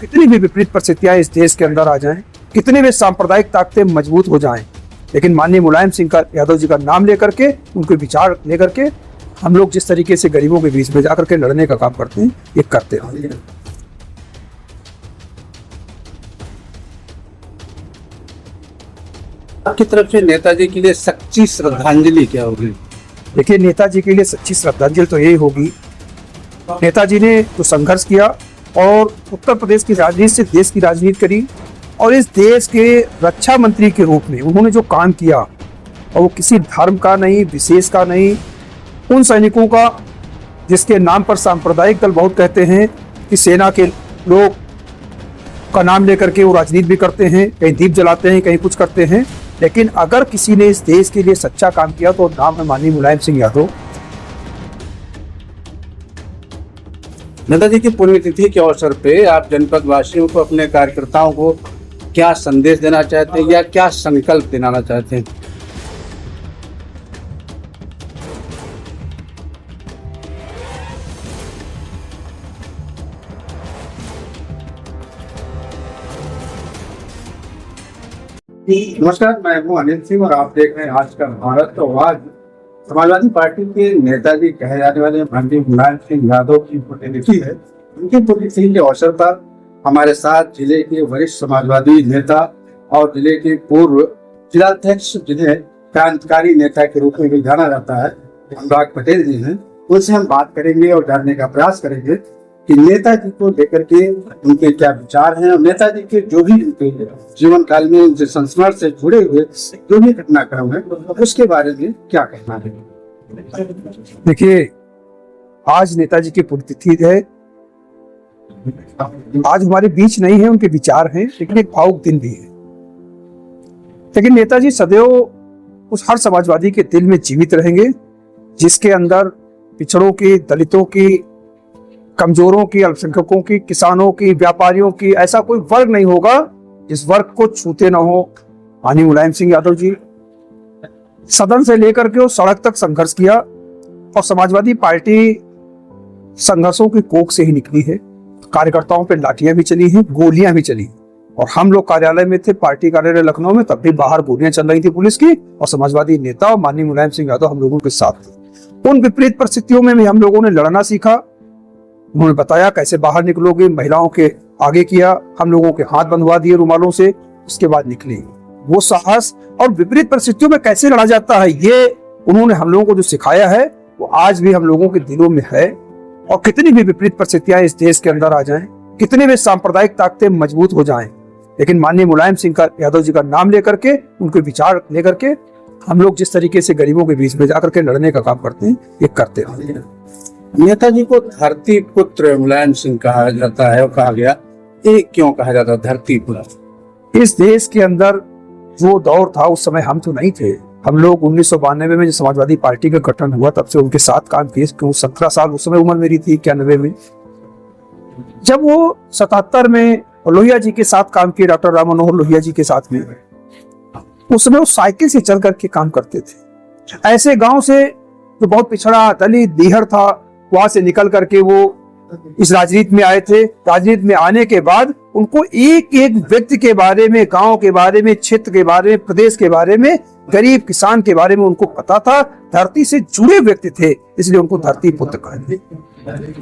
कितनी भी विपरीत परिस्थितियां इस देश के अंदर आ जाएं, कितनी भी सांप्रदायिक ताकतें मजबूत हो जाएं, लेकिन माननीय मुलायम सिंह यादव जी का नाम लेकर के, उनके विचार लेकर के हम लोग जिस तरीके से गरीबों के बीच में जाकर के लड़ने का काम करते हैं, ये करते रहेंगे। आपकी तरफ से नेताजी के लिए सच्ची श्रद्धांजलि क्या होगी? देखिए, नेताजी के लिए सच्ची श्रद्धांजलि तो यही होगी, नेताजी ने जो संघर्ष किया और उत्तर प्रदेश की राजनीति से देश की राजनीति करी, और इस देश के रक्षा मंत्री के रूप में उन्होंने जो काम किया, और वो किसी धर्म का नहीं, विशेष का नहीं, उन सैनिकों का जिसके नाम पर सांप्रदायिक दल बहुत कहते हैं कि सेना के लोग का नाम लेकर के वो राजनीति भी करते हैं, कहीं दीप जलाते हैं, कहीं कुछ करते हैं, लेकिन अगर किसी ने इस देश के लिए सच्चा काम किया तो नाम है माननीय मुलायम सिंह यादव। नेताजी की पुण्यतिथि के अवसर पे आप जनपद वासियों को, अपने कार्यकर्ताओं को क्या संदेश देना चाहते हैं या क्या संकल्प दिलाना चाहते हैं? नमस्कार, मैं हूं अनिल सिंह और आप देख रहे हैं आज का भारत। तो आज समाजवादी पार्टी के नेताजी कहे जाने वाले माननीय मुलायम सिंह यादव की पुण्यतिथि है। उनकी पुण्यतिथि के अवसर पर हमारे साथ जिले के वरिष्ठ समाजवादी नेता और जिले के पूर्व जिलाध्यक्ष, जिन्हें क्रांतिकारी नेता के रूप में भी जाना जाता है, अनुराग पटेल जी हैं। उनसे हम बात करेंगे और जानने का प्रयास करेंगे कि नेताजी को लेकर के उनके क्या विचार हैं और नेताजी के जो भी उनके जीवन काल में उनसे संस्मरण से जुड़े हुए जो भी घटनाक्रम है उसके बारे में क्या कहना है। देखिए, आज नेताजी की पुण्यतिथि है, आज हमारे बीच नहीं है, उनके विचार हैं, लेकिन एक भावुक दिन भी है। लेकिन नेताजी सदैव उस हर समाजवादी के दिल में जीवित रहेंगे जिसके अंदर पिछड़ों की, दलितों की, कमजोरों की, अल्पसंख्यकों की, किसानों की, व्यापारियों की, ऐसा कोई वर्ग नहीं होगा जिस वर्ग को छूते ना हो। माननीय मुलायम सिंह यादव जी सदन से लेकर के वो सड़क तक संघर्ष किया, और समाजवादी पार्टी संघर्षों की कोख से ही निकली है। कार्यकर्ताओं पे लाठियां भी चली हैं, गोलियां भी चली, और हम लोग कार्यालय में थे, पार्टी कार्यालय लखनऊ में, तब भी बाहर गोलियां चल रही थी पुलिस की, और समाजवादी नेता और माननीय मुलायम सिंह यादव हम लोगों के साथ थे। उन विपरीत परिस्थितियों में भी हम लोगों ने लड़ना सीखा। उन्होंने बताया कैसे बाहर निकलोगे, महिलाओं के आगे किया, हम लोगों के हाथ बंधवा दिए रुमालों से, उसके बाद निकले। वो साहस और विपरीत परिस्थितियों में कैसे लड़ा जाता है, ये उन्होंने हम लोगों को जो सिखाया है वो आज भी हम लोगों के दिलों में है। और कितनी भी विपरीत परिस्थितियां इस देश के अंदर आ जाएं, कितनी भी सांप्रदायिक ताकतें मजबूत हो जाएं, लेकिन माननीय मुलायम सिंह यादव जी का नाम लेकर के, उनके विचार लेकर के हम लोग जिस तरीके से गरीबों के बीच में जाकर के लड़ने का काम करते हैं, ये करते हैं। नेताजी को धरती पुत्र मुलायम सिंह कहा जाता है और कहा गया, ये क्यों कहा जाता है धरती पुत्र? इस देश के अंदर जो दौर था उस समय हम तो नहीं थे, हम लोग 1992 में जब समाजवादी पार्टी का गठन हुआ तब से उनके साथ काम किए, क्यों 17 साल उस समय उम्र मेरी थी 91 में। जब वो 77 में लोहिया जी के साथ काम किए, डॉक्टर राम मनोहर लोहिया जी के साथ में, उस समय वो साइकिल से चल करके काम करते थे। ऐसे गांव से जो बहुत पिछड़ा दलित बीहड़ था, वहां से निकल करके वो इस राजनीति में आए थे। राजनीति में आने के बाद उनको एक एक व्यक्ति के बारे में, गांव के बारे में, क्षेत्र के बारे में, प्रदेश के बारे में, गरीब किसान के बारे में उनको पता था। धरती से जुड़े व्यक्ति थे, इसलिए उनको धरती पुत्र कहते।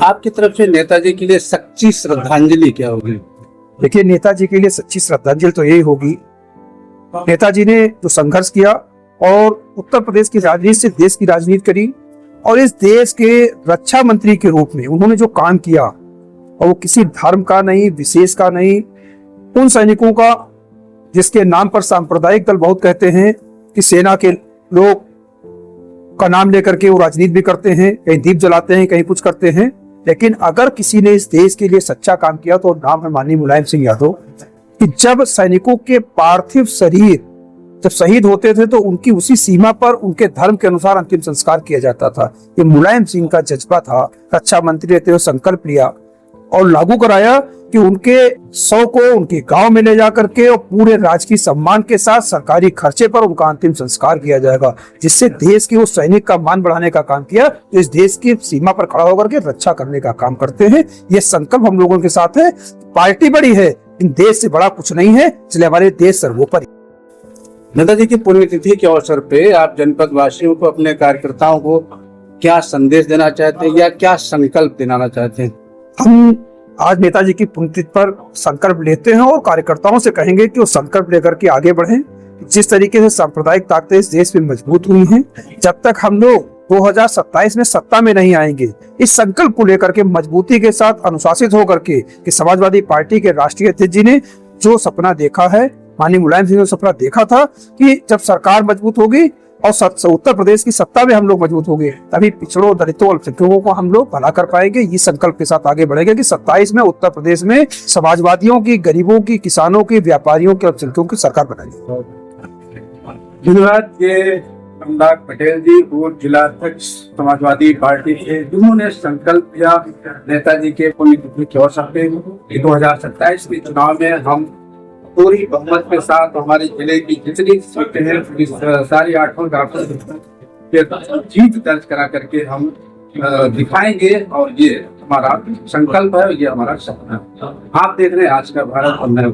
आपकी तरफ से नेताजी के लिए सच्ची श्रद्धांजलि क्या होगी? देखिए, नेताजी के लिए सच्ची श्रद्धांजलि तो यही होगी, नेताजी ने जो संघर्ष किया और उत्तर प्रदेश की राजनीति से देश की राजनीति करी, और इस देश के रक्षा मंत्री के रूप में उन्होंने जो काम किया, और वो किसी धर्म का नहीं, विशेष का नहीं, उन सैनिकों का जिसके नाम पर सांप्रदायिक दल बहुत कहते हैं कि सेना के लोग का नाम लेकर के वो राजनीति भी करते हैं, कहीं दीप जलाते हैं, कहीं कुछ करते हैं, लेकिन अगर किसी ने इस देश के लिए सच्चा काम किया तो नाम है माननीय मुलायम सिंह यादव। कि जब सैनिकों के पार्थिव शरीर जब शहीद होते थे तो उनकी उसी सीमा पर उनके धर्म के अनुसार अंतिम संस्कार किया जाता था। ये मुलायम सिंह का जज्बा था। रक्षा मंत्री रहते हुए संकल्प लिया और लागू कराया कि उनके 100 को उनके गांव में ले जा करके और पूरे राजकीय सम्मान के साथ सरकारी खर्चे पर उनका अंतिम संस्कार किया जाएगा, जिससे देश के उस सैनिक का मान बढ़ाने का काम किया जो इस देश की सीमा पर खड़ा होकर के रक्षा करने का काम करते हैं। ये संकल्प हम लोगों के साथ है। पार्टी बड़ी है लेकिन देश से बड़ा कुछ नहीं है, इसलिए हमारे देश सर्वोपरि। नेताजी की पुण्यतिथि के अवसर पे आप जनपद वासियों को, अपने कार्यकर्ताओं को क्या संदेश देना चाहते हैं या क्या संकल्प दिलाना चाहते हैं? हम आज नेताजी की पुण्यतिथि पर संकल्प लेते हैं और कार्यकर्ताओं से कहेंगे कि वो संकल्प लेकर के आगे बढ़ें। जिस तरीके से सांप्रदायिक ताकतें इस देश में मजबूत हुई हैं, जब तक हम लोग 2027 में सत्ता में नहीं आएंगे, इस संकल्प को लेकर के मजबूती के साथ अनुशासित होकर के कि समाजवादी पार्टी के राष्ट्रीय अध्यक्ष जी ने जो सपना देखा है, माननीय मुलायम सिंह ने सपना देखा था कि जब सरकार मजबूत होगी और उत्तर प्रदेश की सत्ता में हम लोग मजबूत होंगे, तभी पिछड़ों, दलितों, अल्पसंख्यकों को हम लोग भला कर पाएंगे। ये संकल्प के साथ आगे बढ़ेंगे कि 27 में उत्तर प्रदेश में समाजवादियों की, गरीबों की, किसानों की, व्यापारियों की, अल्पसंख्यकों की सरकार बनाएंगे। धन्यवाद। ये अनुराग पटेल जी, पूर्व जिला अध्यक्ष समाजवादी पार्टी के, जिन्होंने संकल्प किया नेताजी के पुण्यतिथि के अवसर पे 2027 के चुनाव में हम पूरी बहुमत के साथ हमारे जिले की जितनी सीटें हैं, इस सारी 8 जीत दर्ज करा करके हम दिखाएंगे और ये हमारा संकल्प है, ये हमारा सपना है। आप देख रहे हैं आज का भारत और मैं